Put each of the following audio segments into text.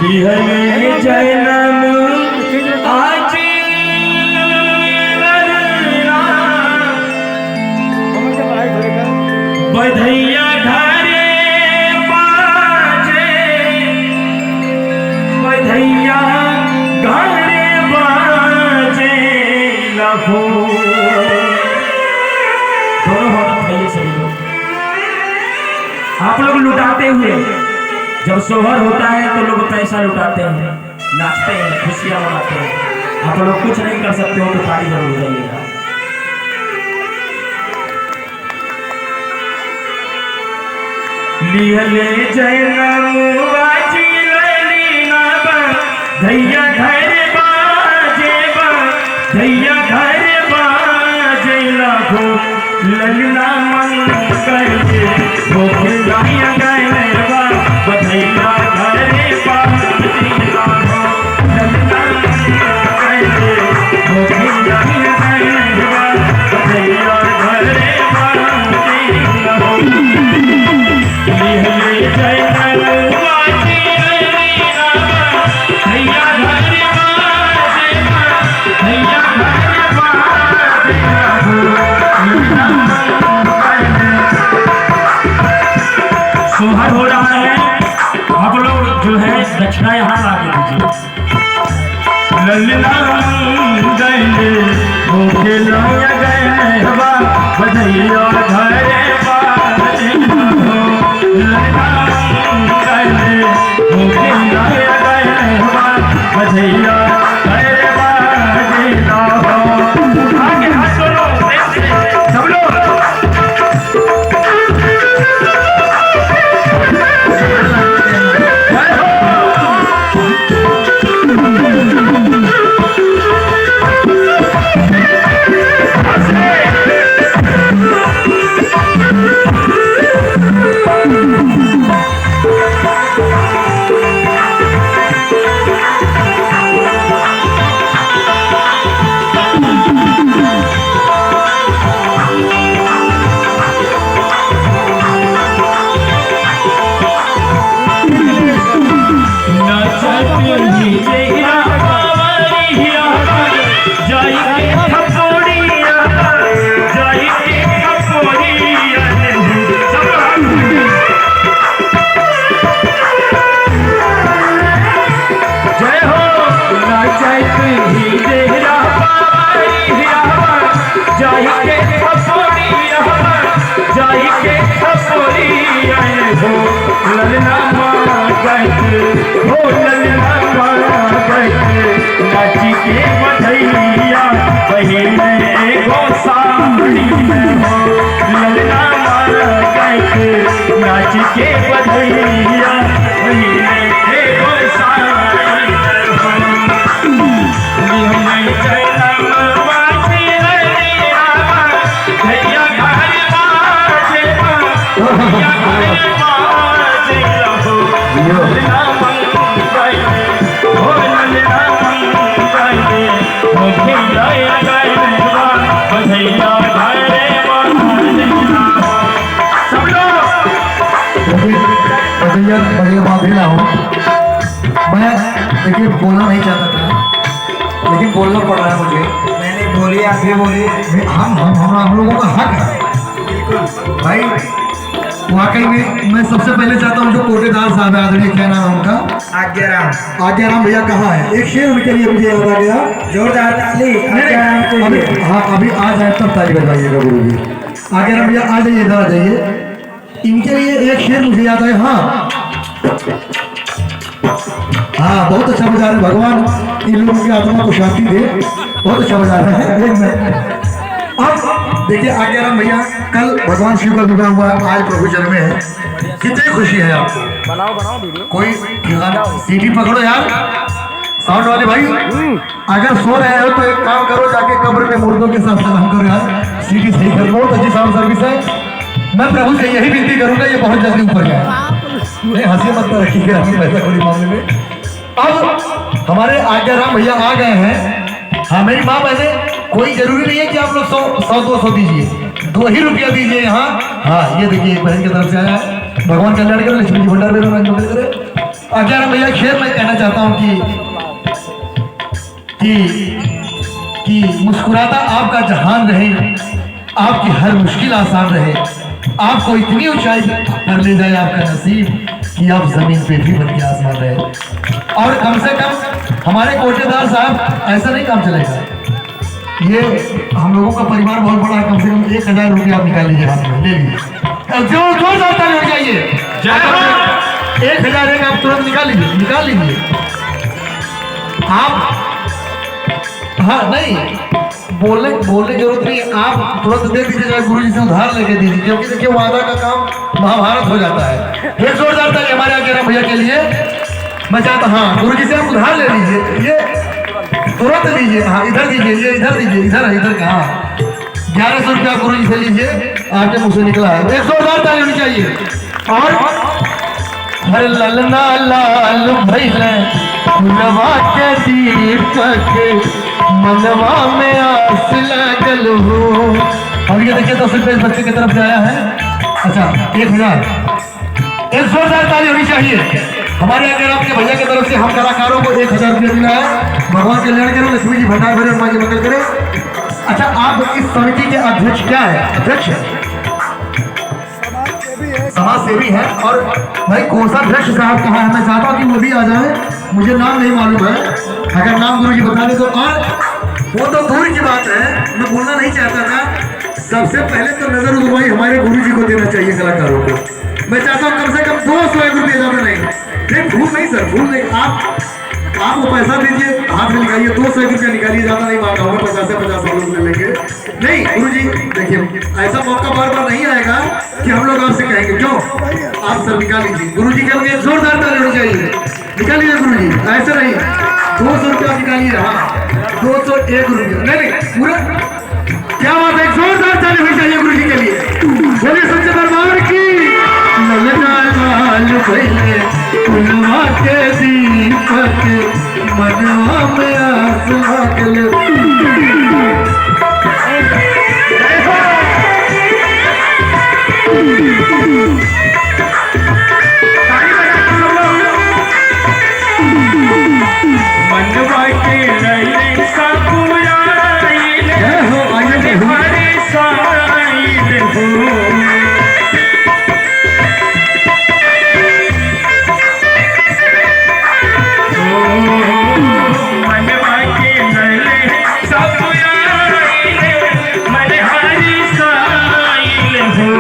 बिहले जन्म आज बधैया घरे बाजे, बधैया घरे बाजे लाखों। दोनों हाथ उठाइए सभी लोग। आप लोग लुटाते हुए, जब सोहर होता है तो लोग पैसा लुटाते हैं, नाचते हैं, खुशियां मनाते हैं। आप लोग कुछ नहीं कर सकते हो तो ताली जरूर बजाइएगा। लिहले जन्म बाजी लैलीना बधैया घरे बाजे, बधैया घरे बाजे लाखो। ललना मन करके वो खिलाया गए बा, बधैया घरे बाजे लाखो। ललना मन करके वो खिलाया गए बा, बधैया घरे बाजे लाखो। लिहले जन्म बाजी लैलीना बधैया घरे बाजे, बधैया घरे बाजे लाखो। सोहर हो रहा है, आप लोग जो है दक्षिणा यहाँ आगे दीजिए। ललना गए वो खिलाया गए बा, बधैया घरे बाजे लाखो। ललना गए वो खिलाया गए बा, बधैया घरे बाजे लाखो। आगे हाथ जोड़ो सब लोग। ललना हो ललना नाची के बधैया बहिने गो साड़ी में हो। ललना नाच के बधैया बहिने गो साड़ी में हो। लिहले जन्म बाजी लैलीना बधैया घरे बाजे, बधैया घरे बाजे लाखो। ललना मन गए हो ललना मन गए वो खिलाया गए बा, बधैया घरे बाजे लाखो। सब लोग बधैया बधैया माफी ना हो। मैं देखिए बोलना नहीं चाहता था, लेकिन बोलना पड़ रहा है मुझे। मैंने बोली, आप भी बोली। हम लोगों का हक है भाई। वाकई में मैं सबसे पहले चाहता हूँ जो कोटेदार साहब है, आदरणीय क्या नाम है उनका, आज्ञाराम भैया कहाँ है? एक शेर उनके लिए मुझे याद आ गया। जोरदार ताली। अभी हाँ अभी आ जाए तब ताली बजाइएगा गुरु जी। आज्ञाराम भैया आ जाइए, इधर आ जाइए। इनके लिए एक शेर मुझे याद है। हाँ हाँ बहुत अच्छा बजा रहे, भगवान इन लोगों की आत्मा को शांति दे। बहुत अच्छा बजा रहे हैं। अब देखिए आज्ञाराम भैया, कल भगवान शिव का विवाह हुआ, आज प्रभु जन्मे है। कितनी खुशी है आपको। बनाओ वीडियो। कोई सीटी पकड़ो यार, साउंड वाले भाई। अगर सो रहे हो तो एक काम करो, जाके कब्र में मुर्दों के साथ सलाम करो यार। सीटी सही कर, बहुत अच्छी साउंड सर्विस है। मैं प्रभु से यही विनती करूंगा, ये बहुत जल्दी ऊपर जाए। नहीं हंसी मत रखिएगा पैसा कोई मामले में। अब हमारे आज्ञाराम भैया आ गए हैं। हाँ मेरी माँ बहने, कोई जरूरी नहीं है कि आप लोग 100-200 दीजिए, 2 ही रुपया दीजिए यहाँ। हाँ ये देखिए बहन की तरफ से आया है। भगवान कल्याण करे, लक्ष्मी जी भंडार में करे। अगर भैया शेर मैं कहना चाहता हूँ कि मुस्कुराता आपका जहान रहे, आपकी हर मुश्किल आसान रहे, आपको इतनी ऊंचाई पर ले जाए आपका नसीब कि आप जमीन पे भी बन के आसमान रहे। और कम से कम हमारे कोटेदार साहब ऐसा नहीं काम चलेगा। ये हम लोगों का परिवार बहुत बड़ा है, कम से कम 1000 रुपये आप निकाल लीजिए हाथ में, ले लीजिए जो जाता है जाइए 1000 एक आप तुरंत निकाल लीजिए आप। हाँ नहीं बोलने की जरूरत नहीं, आप तुरंत दे दीजिए, गुरु जी से उधार लेके दीजिए, क्योंकि देखिए वादा का काम महाभारत हो जाता है। एक जोरदार ताली हमारे आगे भैया के लिए मैं चाहता हूँ। हाँ गुरु जी से आप उधार ले लीजिए, ये तुरंत लीजिए। हाँ इधर दीजिए, ये इधर दीजिए, इधर कहाँ 1100 रुपया गुरु जी से लीजिए, आपके मुँह से निकला है। एक जोरदार ताली होनी चाहिए। और हर ललना लाल भैले फुलवा के दीपक मनवा में आस लगल हो। और ये देखिए 10 रुपये इस बच्चे की तरफ से आया है। अच्छा 1000 एक जोरदार ताली होनी चाहिए हमारे अगर आपके भैया की तरफ से। हम कलाकारों को 1000 रुपये मिला है। भगवान कल्याण करें, लक्ष्मी जी भंडार भरे, माँ जी मंगल करें। अच्छा आप इस समिति के अध्यक्ष क्या है? अध्यक्ष समाज सेवी है। और भाई कोषाध्यक्ष साहब कहाँ है? मैं चाहता हूँ कि वो भी आ जाए, मुझे नाम नहीं मालूम है, अगर नाम गुरु जी बता दे तो। और वो तो दूर की बात है, मैं बोलना नहीं चाहता था। सबसे पहले तो नजर उगवाई हमारे गुरु जी को देना चाहिए कलाकारों को। मैं चाहता हूँ कम से कम 200 रुपये, ज्यादा नहीं। भूल नहीं सर, भूल नहीं। आप वो पैसा दीजिए, हाथ में निकालिए, 200 रुपया निकालिए, ज्यादा नहीं मांगा होगा, 50 रुपये लेंगे। नहीं गुरु जी देखिए ऐसा मौका बार बार नहीं आएगा कि हम लोग आपसे कहेंगे क्यों। आप सर निकाल लीजिए, गुरु जी के लिए जोरदार ताली होनी चाहिए। निकालिए गुरु जी, ऐसे नहीं 200 रुपया निकालिए। हाँ 201 रुपया नहीं पूरा, क्या बात है, जोरदार ताली होनी चाहिए गुरु जी के लिए। बोलिए सच्चे दरबार की। फुलवा के दीपक मनवा में आस लगल। मनवा के लले सपुराइल हो, हरे साइल हो। मनवा के लले सपुराइल, मन हरे साइल हो।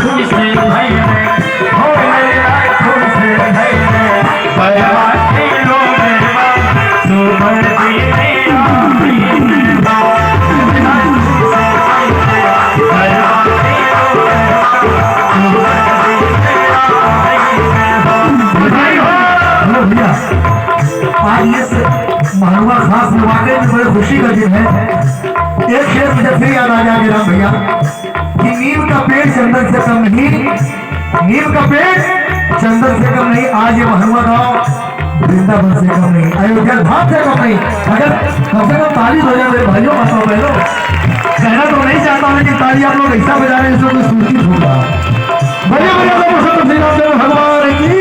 खुश भई हो मेरा, खुश भई बया के लोग सुभर दीने आज ये महंगा खास वाकई में बड़ी खुशी का दिन है। एक शेर मुझे फिर याद आ गया राम भैया कि नीम का पेड़ चंदन से कम नहीं, नीम का पेड़ चंदन से कम नहीं, आज ये महंगा गाँव वृंदावन से कम नहीं, अयोध्या धाम से कम नहीं। अगर कम से कम ताली हो जाए मेरे भाइयों बताओ बहनों, कहना तो नहीं चाहता हूँ लेकिन ताली आप लोग ऐसा बजा रहे हैं इसमें कोई सूचित होगा। भैया भैया भगवान की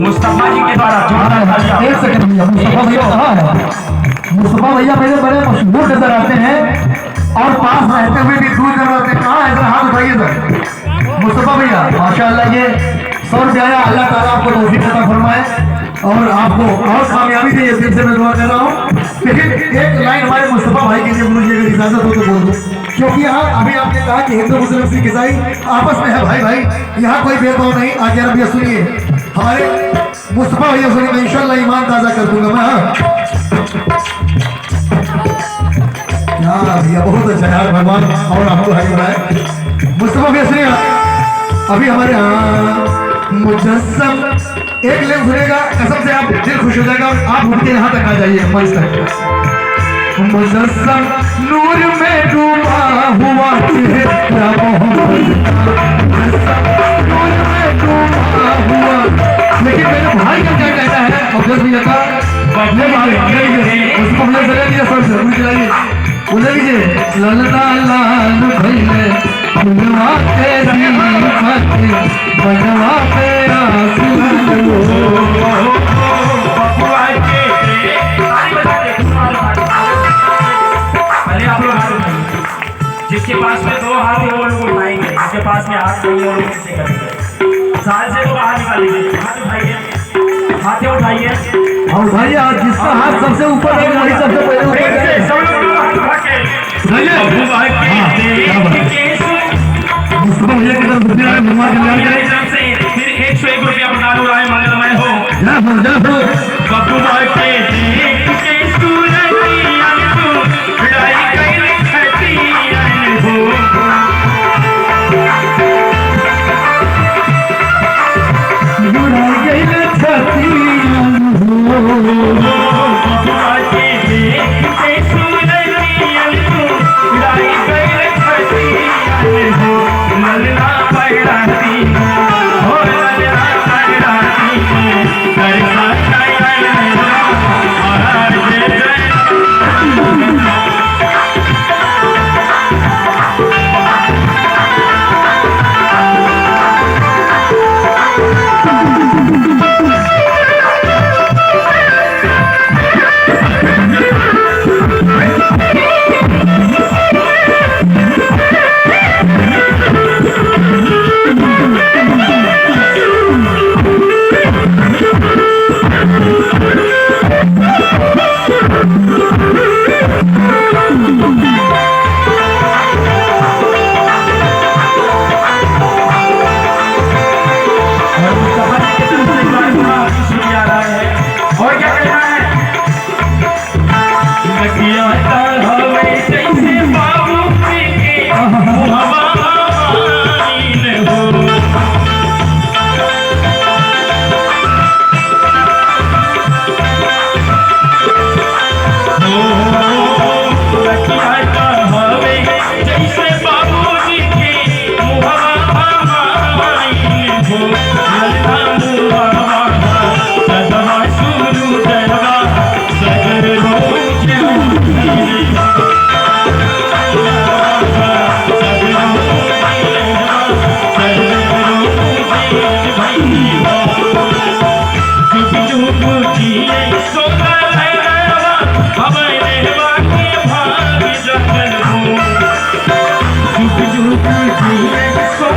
मुस्तफा जी के द्वारा एक सेकंड भैया, मुस्तफा भैया कहाँ है? मुस्तफा भैया पहले बड़े मशहूर नजर आते हैं और पास रहते हुए भी दूर नजर आते हैं। कहाँ है सर? हाथ उठाइए सर। मुस्तफा भैया माशाल्लाह ये 100 रुपया आया, अल्लाह ताला आपको तौफीक अता फरमाए और आपको और कामयाबी दे, ये दिल से मैं दुआ कर रहा हूँ। लेकिन एक लाइन हमारे मुस्तफा भाई के लिए गुरु जी अगर इजाजत हो तो बोल दो, क्योंकि यहाँ अभी आपने कहा कि हिंदू मुस्लिम सिख ईसाई आपस में है भाई भाई, यहाँ कोई भेदभाव नहीं। आगे भैया सुनिए, हमारे मुस्तफा भैया सुनिए, मैं इंशाल्लाह ईमान ताजा कर दूंगा मैं। क्या भैया बहुत अच्छा यार, भगवान और आपको भाई बनाए। मुस्तफा भैया सुनिए, अभी हमारे यहाँ मुजस्सम एक लेन सुनेगा कसम से आप दिल खुश हो जाएगा। आप उठ के यहाँ तक आ जाइए मंच तक। मुजस्सम नूर में डूबा हुआ चेहरा मोहम्मद का, नूर में डूबा हुआ। लेकिन मेरे भाई का क्या कहना है अफजल भैया का? उसको मुझे सजा दिया सर से मुझे चलाइए बोले लीजिए ललना लाल भैले फुलवा के बनवा पे पहले आप लोग हाथ उठाइए। जिसके पास में 2 हाथ है वो लोग उठाएंगे, जिसके पास में हाथ नहीं है वो लोग कैसे करेंगे? साल से तो बाहर निकालेंगे। हाथ उठाइए, हाथ उठाइए और भाई आज जिसका हाथ सबसे ऊपर है वही सबसे पहले ऊपर जाए। सब लोग हाथ उठा के मुस्तफा भैया की तरफ से भगवान कल्याण करे। फिर 101 रुपया प्रदान हो रहा है, मंगलमय हो। जय हो जय हो। बब्बू भाई के देख के सूरतिया तू लड़ाई कइल खतिया हो। लड़ाई कइल खतिया हो। बब्बू भाई के देख के सूरतिया तू लड़ाई कइल खतिया हो। ललना पड़ाती हो, ललना पड़ाती करसा So